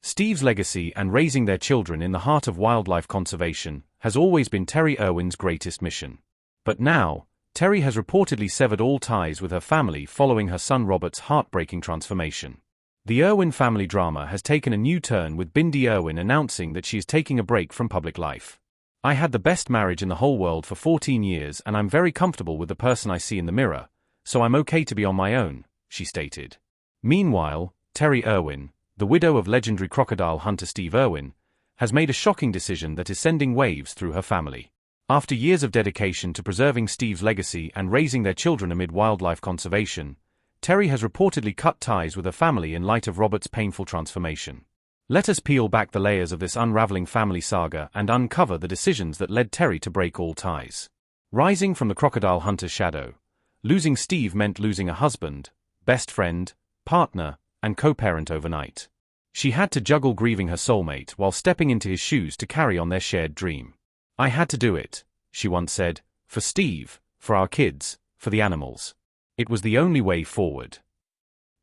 Steve's legacy and raising their children in the heart of wildlife conservation has always been Terri Irwin's greatest mission. But now, Terri has reportedly severed all ties with her family following her son Robert's heartbreaking transformation. The Irwin family drama has taken a new turn with Bindi Irwin announcing that she is taking a break from public life. "I had the best marriage in the whole world for 14 years and I'm very comfortable with the person I see in the mirror, so I'm okay to be on my own," she stated. Meanwhile, Terri Irwin, the widow of legendary crocodile hunter Steve Irwin, has made a shocking decision that is sending waves through her family. After years of dedication to preserving Steve's legacy and raising their children amid wildlife conservation, Terri has reportedly cut ties with her family in light of Robert's painful transformation. Let us peel back the layers of this unraveling family saga and uncover the decisions that led Terri to break all ties. Rising from the crocodile hunter's shadow, losing Steve meant losing a husband, best friend, partner, and co-parent overnight. She had to juggle grieving her soulmate while stepping into his shoes to carry on their shared dream. "I had to do it," she once said, "for Steve, for our kids, for the animals. It was the only way forward."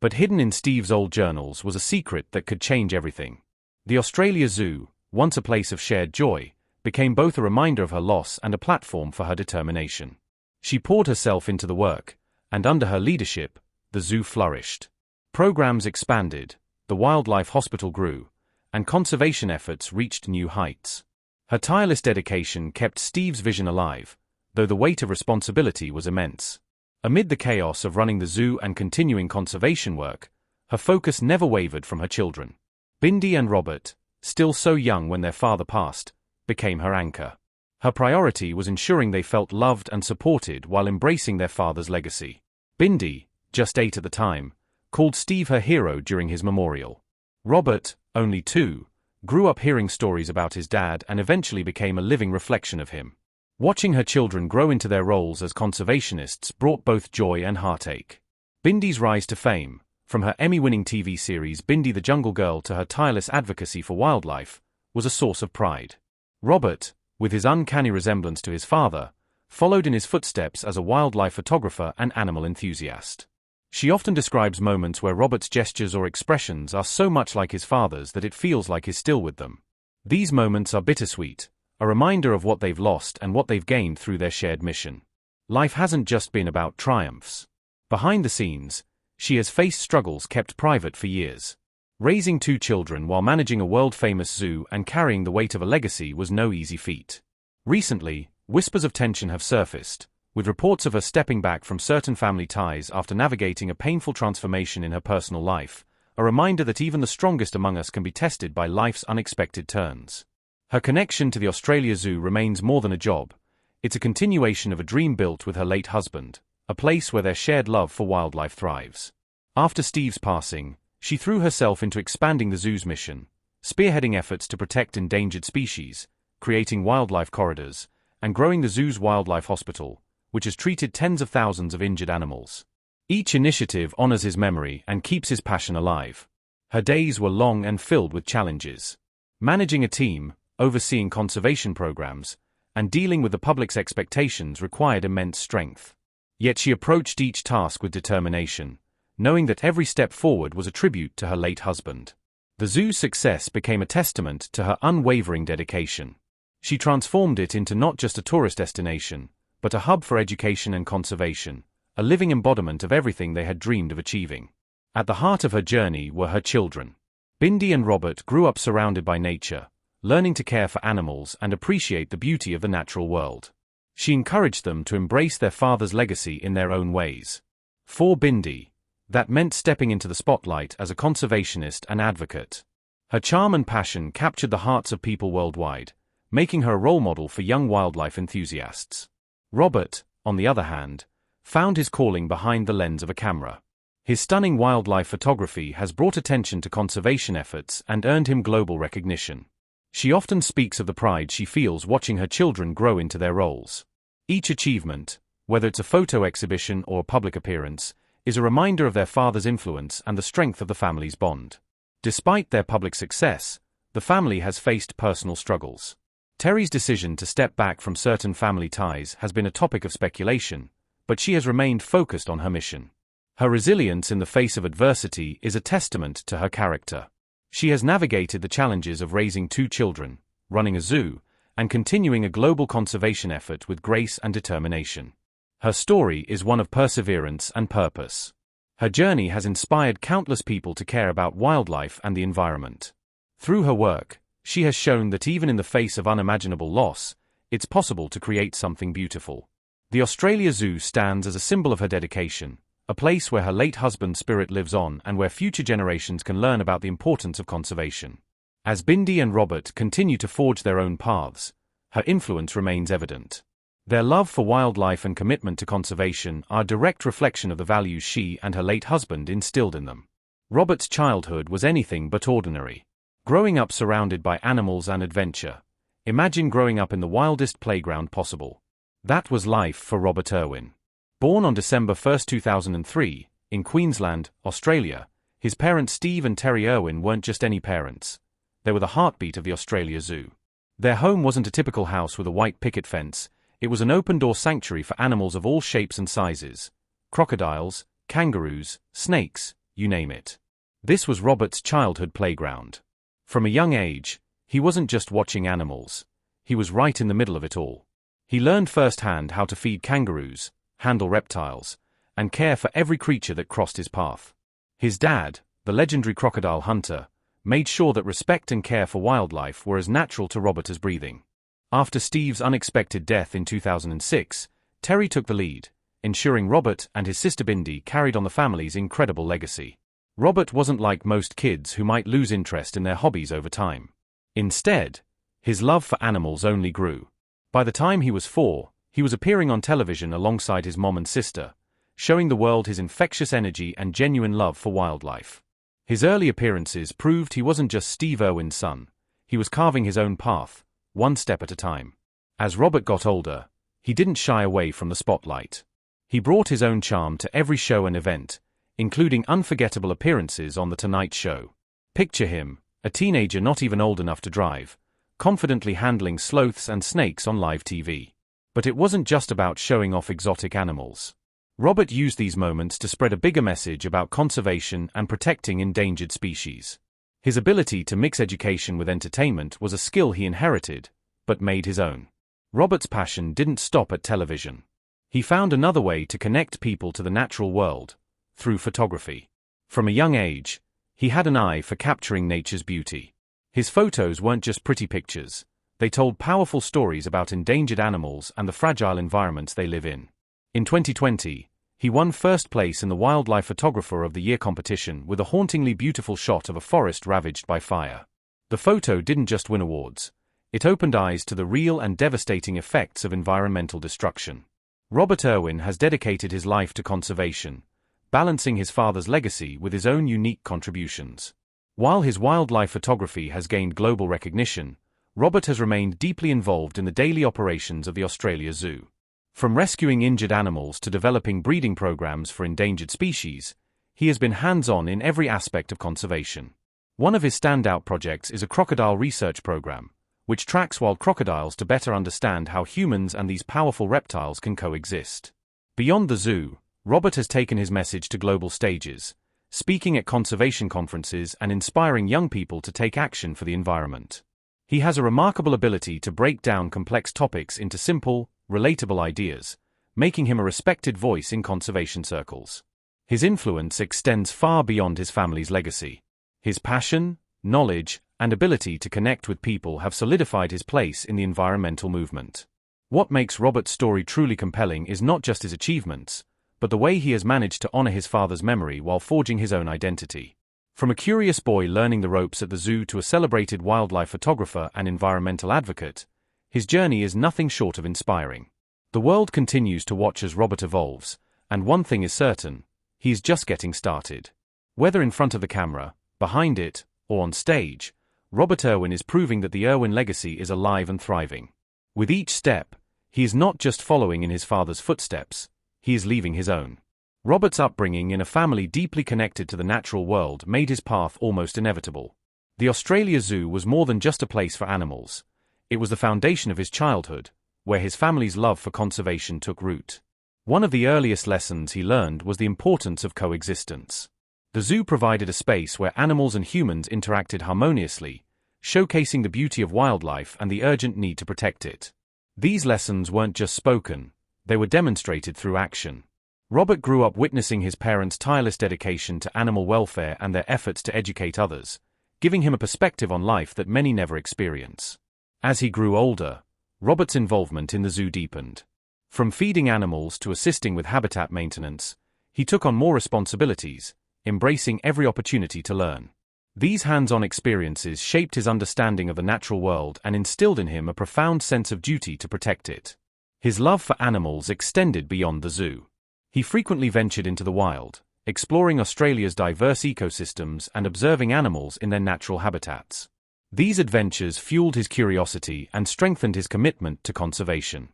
But hidden in Steve's old journals was a secret that could change everything. The Australia Zoo, once a place of shared joy, became both a reminder of her loss and a platform for her determination. She poured herself into the work, and under her leadership, the zoo flourished. Programs expanded, the wildlife hospital grew, and conservation efforts reached new heights. Her tireless dedication kept Steve's vision alive, though the weight of responsibility was immense. Amid the chaos of running the zoo and continuing conservation work, her focus never wavered from her children. Bindi and Robert, still so young when their father passed, became her anchor. Her priority was ensuring they felt loved and supported while embracing their father's legacy. Bindi, just 8 at the time, called Steve her hero during his memorial. Robert, only 2, grew up hearing stories about his dad and eventually became a living reflection of him. Watching her children grow into their roles as conservationists brought both joy and heartache. Bindi's rise to fame, from her Emmy-winning TV series Bindi the Jungle Girl to her tireless advocacy for wildlife, was a source of pride. Robert, with his uncanny resemblance to his father, followed in his footsteps as a wildlife photographer and animal enthusiast. She often describes moments where Robert's gestures or expressions are so much like his father's that it feels like he's still with them. These moments are bittersweet, a reminder of what they've lost and what they've gained through their shared mission. Life hasn't just been about triumphs. Behind the scenes, she has faced struggles kept private for years. Raising 2 children while managing a world-famous zoo and carrying the weight of a legacy was no easy feat. Recently, whispers of tension have surfaced, with reports of her stepping back from certain family ties after navigating a painful transformation in her personal life, a reminder that even the strongest among us can be tested by life's unexpected turns. Her connection to the Australia Zoo remains more than a job. It's a continuation of a dream built with her late husband, a place where their shared love for wildlife thrives. After Steve's passing, she threw herself into expanding the zoo's mission, spearheading efforts to protect endangered species, creating wildlife corridors, and growing the zoo's wildlife hospital, which has treated tens of thousands of injured animals. Each initiative honors his memory and keeps his passion alive. Her days were long and filled with challenges. Managing a team, overseeing conservation programs, and dealing with the public's expectations required immense strength. Yet she approached each task with determination, knowing that every step forward was a tribute to her late husband. The zoo's success became a testament to her unwavering dedication. She transformed it into not just a tourist destination, but a hub for education and conservation, a living embodiment of everything they had dreamed of achieving. At the heart of her journey were her children. Bindi and Robert grew up surrounded by nature, learning to care for animals and appreciate the beauty of the natural world. She encouraged them to embrace their father's legacy in their own ways. For Bindi, that meant stepping into the spotlight as a conservationist and advocate. Her charm and passion captured the hearts of people worldwide, making her a role model for young wildlife enthusiasts. Robert, on the other hand, found his calling behind the lens of a camera. His stunning wildlife photography has brought attention to conservation efforts and earned him global recognition. She often speaks of the pride she feels watching her children grow into their roles. Each achievement, whether it's a photo exhibition or a public appearance, is a reminder of their father's influence and the strength of the family's bond. Despite their public success, the family has faced personal struggles. Terri's decision to step back from certain family ties has been a topic of speculation, but she has remained focused on her mission. Her resilience in the face of adversity is a testament to her character. She has navigated the challenges of raising 2 children, running a zoo, and continuing a global conservation effort with grace and determination. Her story is one of perseverance and purpose. Her journey has inspired countless people to care about wildlife and the environment. Through her work, she has shown that even in the face of unimaginable loss, it's possible to create something beautiful. The Australia Zoo stands as a symbol of her dedication, a place where her late husband's spirit lives on and where future generations can learn about the importance of conservation. As Bindi and Robert continue to forge their own paths, her influence remains evident. Their love for wildlife and commitment to conservation are a direct reflection of the values she and her late husband instilled in them. Robert's childhood was anything but ordinary. Growing up surrounded by animals and adventure. Imagine growing up in the wildest playground possible. That was life for Robert Irwin. Born on December 1, 2003, in Queensland, Australia, his parents Steve and Terri Irwin weren't just any parents. They were the heartbeat of the Australia Zoo. Their home wasn't a typical house with a white picket fence. It was an open-door sanctuary for animals of all shapes and sizes. Crocodiles, kangaroos, snakes, you name it. This was Robert's childhood playground. From a young age, he wasn't just watching animals. He was right in the middle of it all. He learned firsthand how to feed kangaroos, handle reptiles, and care for every creature that crossed his path. His dad, the legendary crocodile hunter, made sure that respect and care for wildlife were as natural to Robert as breathing. After Steve's unexpected death in 2006, Terri took the lead, ensuring Robert and his sister Bindi carried on the family's incredible legacy. Robert wasn't like most kids who might lose interest in their hobbies over time. Instead, his love for animals only grew. By the time he was 4, he was appearing on television alongside his mom and sister, showing the world his infectious energy and genuine love for wildlife. His early appearances proved he wasn't just Steve Irwin's son, he was carving his own path, one step at a time. As Robert got older, he didn't shy away from the spotlight. He brought his own charm to every show and event, including unforgettable appearances on The Tonight Show. Picture him, a teenager not even old enough to drive, confidently handling sloths and snakes on live TV. But it wasn't just about showing off exotic animals. Robert used these moments to spread a bigger message about conservation and protecting endangered species. His ability to mix education with entertainment was a skill he inherited, but made his own. Robert's passion didn't stop at television. He found another way to connect people to the natural world, through photography. From a young age, he had an eye for capturing nature's beauty. His photos weren't just pretty pictures, they told powerful stories about endangered animals and the fragile environments they live in. In 2020, he won first place in the Wildlife Photographer of the Year competition with a hauntingly beautiful shot of a forest ravaged by fire. The photo didn't just win awards, it opened eyes to the real and devastating effects of environmental destruction. Robert Irwin has dedicated his life to conservation, balancing his father's legacy with his own unique contributions. While his wildlife photography has gained global recognition, Robert has remained deeply involved in the daily operations of the Australia Zoo. From rescuing injured animals to developing breeding programs for endangered species, he has been hands-on in every aspect of conservation. One of his standout projects is a crocodile research program, which tracks wild crocodiles to better understand how humans and these powerful reptiles can coexist. Beyond the zoo, Robert has taken his message to global stages, speaking at conservation conferences and inspiring young people to take action for the environment. He has a remarkable ability to break down complex topics into simple, relatable ideas, making him a respected voice in conservation circles. His influence extends far beyond his family's legacy. His passion, knowledge, and ability to connect with people have solidified his place in the environmental movement. What makes Robert's story truly compelling is not just his achievements, but the way he has managed to honor his father's memory while forging his own identity. From a curious boy learning the ropes at the zoo to a celebrated wildlife photographer and environmental advocate, his journey is nothing short of inspiring. The world continues to watch as Robert evolves, and one thing is certain, he's just getting started. Whether in front of the camera, behind it, or on stage, Robert Irwin is proving that the Irwin legacy is alive and thriving. With each step, he is not just following in his father's footsteps, he is leaving his own. Robert's upbringing in a family deeply connected to the natural world made his path almost inevitable. The Australia Zoo was more than just a place for animals. It was the foundation of his childhood, where his family's love for conservation took root. One of the earliest lessons he learned was the importance of coexistence. The zoo provided a space where animals and humans interacted harmoniously, showcasing the beauty of wildlife and the urgent need to protect it. These lessons weren't just spoken, they were demonstrated through action. Robert grew up witnessing his parents' tireless dedication to animal welfare and their efforts to educate others, giving him a perspective on life that many never experience. As he grew older, Robert's involvement in the zoo deepened. From feeding animals to assisting with habitat maintenance, he took on more responsibilities, embracing every opportunity to learn. These hands-on experiences shaped his understanding of the natural world and instilled in him a profound sense of duty to protect it. His love for animals extended beyond the zoo. He frequently ventured into the wild, exploring Australia's diverse ecosystems and observing animals in their natural habitats. These adventures fueled his curiosity and strengthened his commitment to conservation.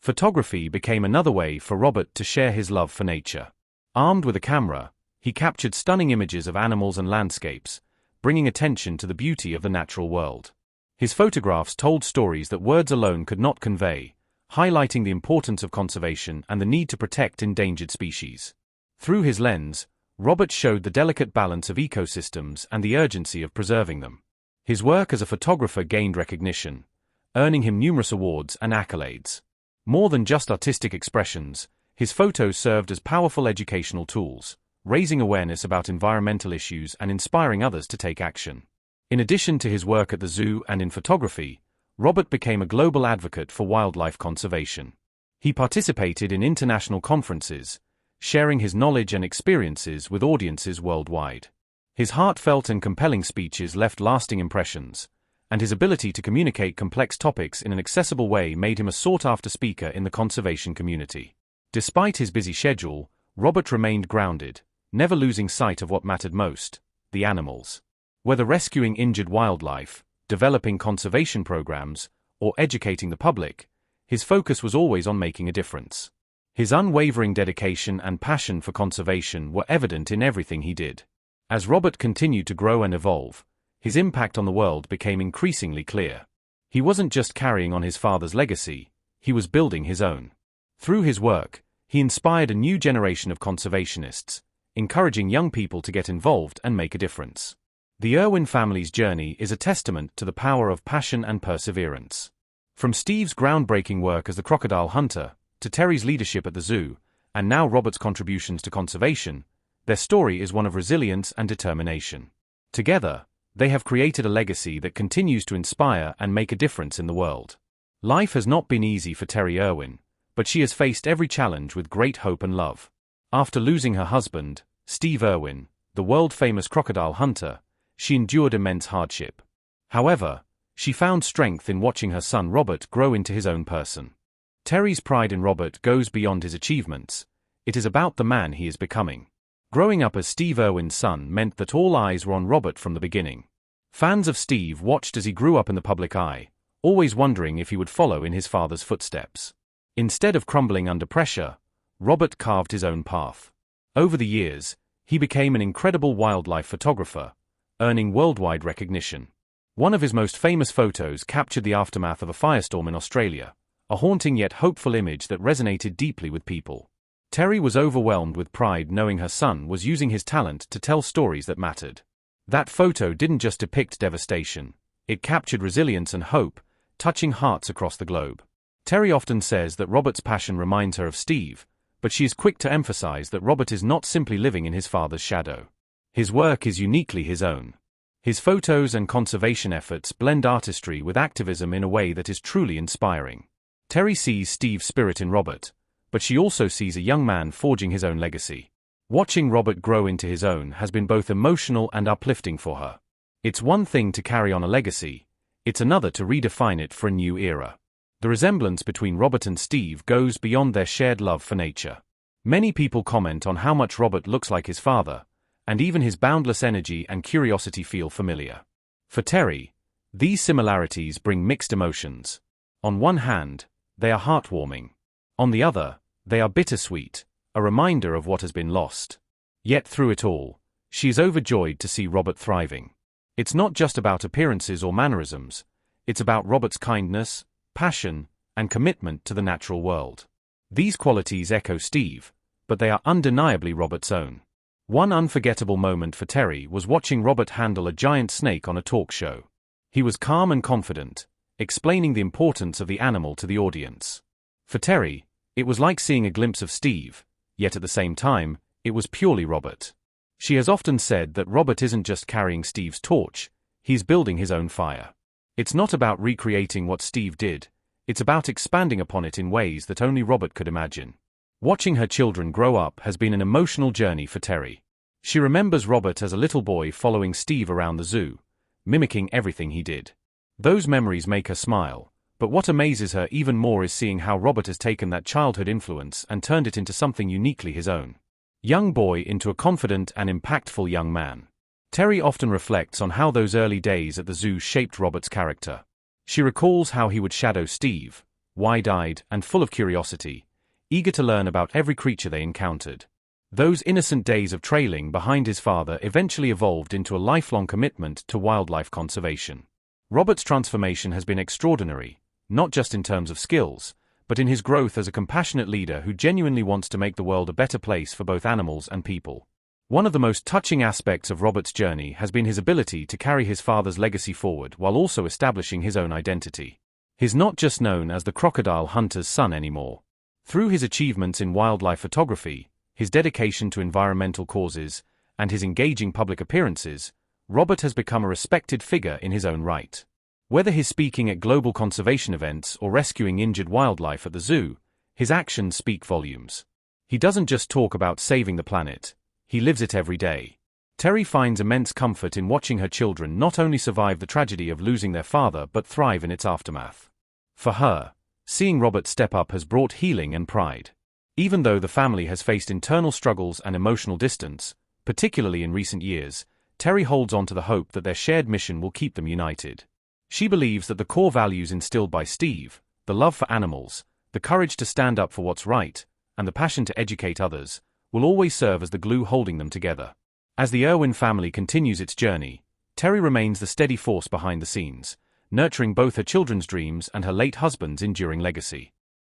Photography became another way for Robert to share his love for nature. Armed with a camera, he captured stunning images of animals and landscapes, bringing attention to the beauty of the natural world. His photographs told stories that words alone could not convey, highlighting the importance of conservation and the need to protect endangered species. Through his lens, Robert showed the delicate balance of ecosystems and the urgency of preserving them. His work as a photographer gained recognition, earning him numerous awards and accolades. More than just artistic expressions, his photos served as powerful educational tools, raising awareness about environmental issues and inspiring others to take action. In addition to his work at the zoo and in photography, Robert became a global advocate for wildlife conservation. He participated in international conferences, sharing his knowledge and experiences with audiences worldwide. His heartfelt and compelling speeches left lasting impressions, and his ability to communicate complex topics in an accessible way made him a sought-after speaker in the conservation community. Despite his busy schedule, Robert remained grounded, never losing sight of what mattered most: the animals. Whether rescuing injured wildlife, developing conservation programs, or educating the public, his focus was always on making a difference. His unwavering dedication and passion for conservation were evident in everything he did. As Robert continued to grow and evolve, his impact on the world became increasingly clear. He wasn't just carrying on his father's legacy, he was building his own. Through his work, he inspired a new generation of conservationists, encouraging young people to get involved and make a difference. The Irwin family's journey is a testament to the power of passion and perseverance. From Steve's groundbreaking work as the crocodile hunter, to Terri's leadership at the zoo, and now Robert's contributions to conservation, their story is one of resilience and determination. Together, they have created a legacy that continues to inspire and make a difference in the world. Life has not been easy for Terri Irwin, but she has faced every challenge with great hope and love. After losing her husband, Steve Irwin, the world-famous crocodile hunter, she endured immense hardship. However, she found strength in watching her son Robert grow into his own person. Terri's pride in Robert goes beyond his achievements. It is about the man he is becoming. Growing up as Steve Irwin's son meant that all eyes were on Robert from the beginning. Fans of Steve watched as he grew up in the public eye, always wondering if he would follow in his father's footsteps. Instead of crumbling under pressure, Robert carved his own path. Over the years, he became an incredible wildlife photographer, earning worldwide recognition. One of his most famous photos captured the aftermath of a firestorm in Australia, a haunting yet hopeful image that resonated deeply with people. Terri was overwhelmed with pride knowing her son was using his talent to tell stories that mattered. That photo didn't just depict devastation, it captured resilience and hope, touching hearts across the globe. Terri often says that Robert's passion reminds her of Steve, but she is quick to emphasize that Robert is not simply living in his father's shadow. His work is uniquely his own. His photos and conservation efforts blend artistry with activism in a way that is truly inspiring. Terri sees Steve's spirit in Robert, but she also sees a young man forging his own legacy. Watching Robert grow into his own has been both emotional and uplifting for her. It's one thing to carry on a legacy, it's another to redefine it for a new era. The resemblance between Robert and Steve goes beyond their shared love for nature. Many people comment on how much Robert looks like his father, and even his boundless energy and curiosity feel familiar. For Terri, these similarities bring mixed emotions. On one hand, they are heartwarming. On the other, they are bittersweet, a reminder of what has been lost. Yet through it all, she is overjoyed to see Robert thriving. It's not just about appearances or mannerisms, it's about Robert's kindness, passion, and commitment to the natural world. These qualities echo Steve, but they are undeniably Robert's own. One unforgettable moment for Terri was watching Robert handle a giant snake on a talk show. He was calm and confident, explaining the importance of the animal to the audience. For Terri, it was like seeing a glimpse of Steve, yet at the same time, it was purely Robert. She has often said that Robert isn't just carrying Steve's torch, he's building his own fire. It's not about recreating what Steve did, it's about expanding upon it in ways that only Robert could imagine. Watching her children grow up has been an emotional journey for Terri. She remembers Robert as a little boy following Steve around the zoo, mimicking everything he did. Those memories make her smile, but what amazes her even more is seeing how Robert has taken that childhood influence and turned it into something uniquely his own. Young boy into a confident and impactful young man. Terri often reflects on how those early days at the zoo shaped Robert's character. She recalls how he would shadow Steve, wide-eyed and full of curiosity, eager to learn about every creature they encountered. Those innocent days of trailing behind his father eventually evolved into a lifelong commitment to wildlife conservation. Robert's transformation has been extraordinary, not just in terms of skills, but in his growth as a compassionate leader who genuinely wants to make the world a better place for both animals and people. One of the most touching aspects of Robert's journey has been his ability to carry his father's legacy forward while also establishing his own identity. He's not just known as the crocodile hunter's son anymore. Through his achievements in wildlife photography, his dedication to environmental causes, and his engaging public appearances, Robert has become a respected figure in his own right. Whether he's speaking at global conservation events or rescuing injured wildlife at the zoo, his actions speak volumes. He doesn't just talk about saving the planet, he lives it every day. Terri finds immense comfort in watching her children not only survive the tragedy of losing their father but thrive in its aftermath. For her, seeing Robert step up has brought healing and pride. Even though the family has faced internal struggles and emotional distance, particularly in recent years, Terri holds on to the hope that their shared mission will keep them united. She believes that the core values instilled by Steve, the love for animals, the courage to stand up for what's right, and the passion to educate others, will always serve as the glue holding them together. As the Irwin family continues its journey, Terri remains the steady force behind the scenes, nurturing both her children's dreams and her late husband's enduring legacy.